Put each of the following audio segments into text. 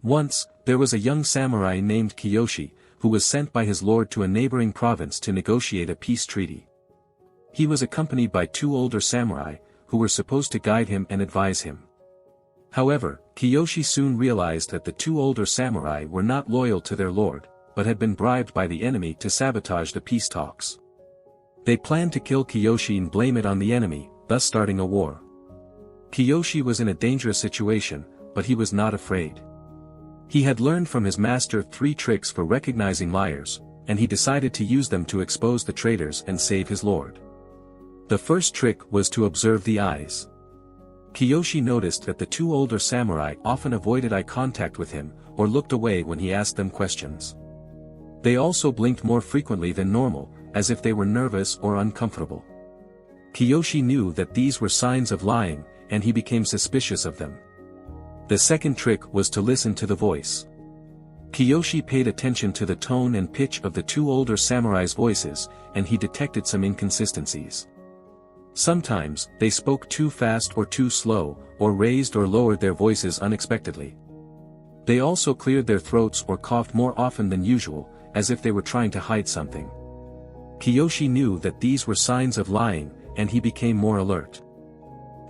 Once, there was a young samurai named Kiyoshi, who was sent by his lord to a neighboring province to negotiate a peace treaty. He was accompanied by 2 older samurai, who were supposed to guide him and advise him. However, Kiyoshi soon realized that the 2 older samurai were not loyal to their lord, but had been bribed by the enemy to sabotage the peace talks. They planned to kill Kiyoshi and blame it on the enemy, thus starting a war. Kiyoshi was in a dangerous situation, but he was not afraid. He had learned from his master 3 tricks for recognizing liars, and he decided to use them to expose the traitors and save his lord. The first trick was to observe the eyes. Kiyoshi noticed that the 2 older samurai often avoided eye contact with him, or looked away when he asked them questions. They also blinked more frequently than normal, as if they were nervous or uncomfortable. Kiyoshi knew that these were signs of lying, and he became suspicious of them. The second trick was to listen to the voice. Kiyoshi paid attention to the tone and pitch of the 2 older samurai's voices, and he detected some inconsistencies. Sometimes, they spoke too fast or too slow, or raised or lowered their voices unexpectedly. They also cleared their throats or coughed more often than usual, as if they were trying to hide something. Kiyoshi knew that these were signs of lying, and he became more alert.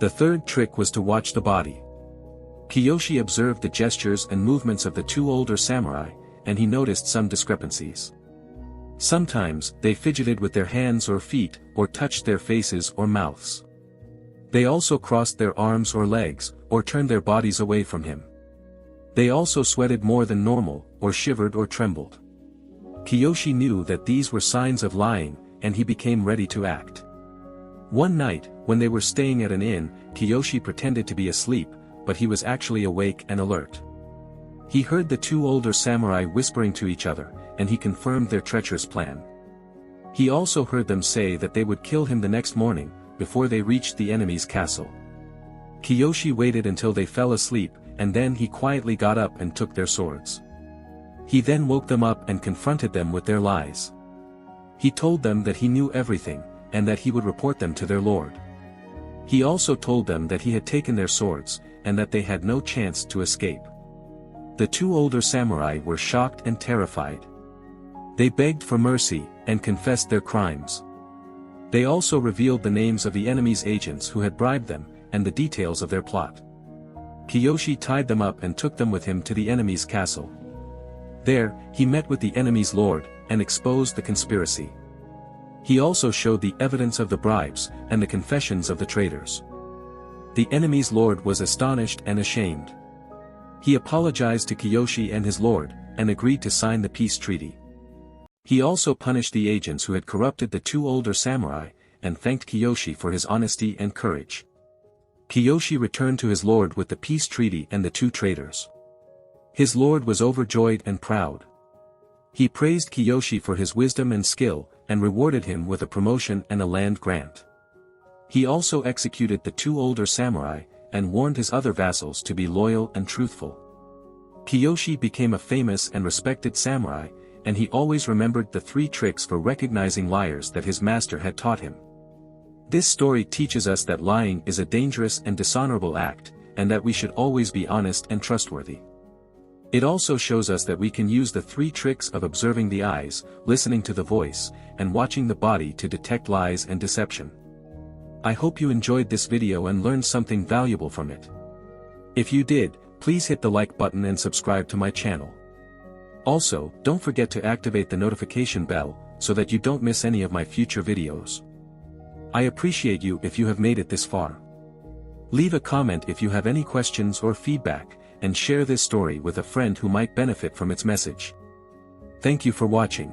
The third trick was to watch the body. Kiyoshi observed the gestures and movements of the 2 older samurai, and he noticed some discrepancies. Sometimes, they fidgeted with their hands or feet, or touched their faces or mouths. They also crossed their arms or legs, or turned their bodies away from him. They also sweated more than normal, or shivered or trembled. Kiyoshi knew that these were signs of lying, and he became ready to act. One night, when they were staying at an inn, Kiyoshi pretended to be asleep, but he was actually awake and alert. He heard the 2 older samurai whispering to each other, and he confirmed their treacherous plan. He also heard them say that they would kill him the next morning, before they reached the enemy's castle. Kiyoshi waited until they fell asleep, and then he quietly got up and took their swords. He then woke them up and confronted them with their lies. He told them that he knew everything, and that he would report them to their lord. He also told them that he had taken their swords, and that they had no chance to escape. The 2 older samurai were shocked and terrified. They begged for mercy, and confessed their crimes. They also revealed the names of the enemy's agents who had bribed them, and the details of their plot. Kiyoshi tied them up and took them with him to the enemy's castle. There, he met with the enemy's lord, and exposed the conspiracy. He also showed the evidence of the bribes, and the confessions of the traitors. The enemy's lord was astonished and ashamed. He apologized to Kiyoshi and his lord, and agreed to sign the peace treaty. He also punished the agents who had corrupted the 2 older samurai, and thanked Kiyoshi for his honesty and courage. Kiyoshi returned to his lord with the peace treaty and the 2 traitors. His lord was overjoyed and proud. He praised Kiyoshi for his wisdom and skill, and rewarded him with a promotion and a land grant. He also executed the 2 older samurai, and warned his other vassals to be loyal and truthful. Kiyoshi became a famous and respected samurai, and he always remembered the 3 tricks for recognizing liars that his master had taught him. This story teaches us that lying is a dangerous and dishonorable act, and that we should always be honest and trustworthy. It also shows us that we can use the 3 tricks of observing the eyes, listening to the voice, and watching the body to detect lies and deception. I hope you enjoyed this video and learned something valuable from it. If you did, please hit the like button and subscribe to my channel. Also, don't forget to activate the notification bell, so that you don't miss any of my future videos. I appreciate you if you have made it this far. Leave a comment if you have any questions or feedback, and share this story with a friend who might benefit from its message. Thank you for watching.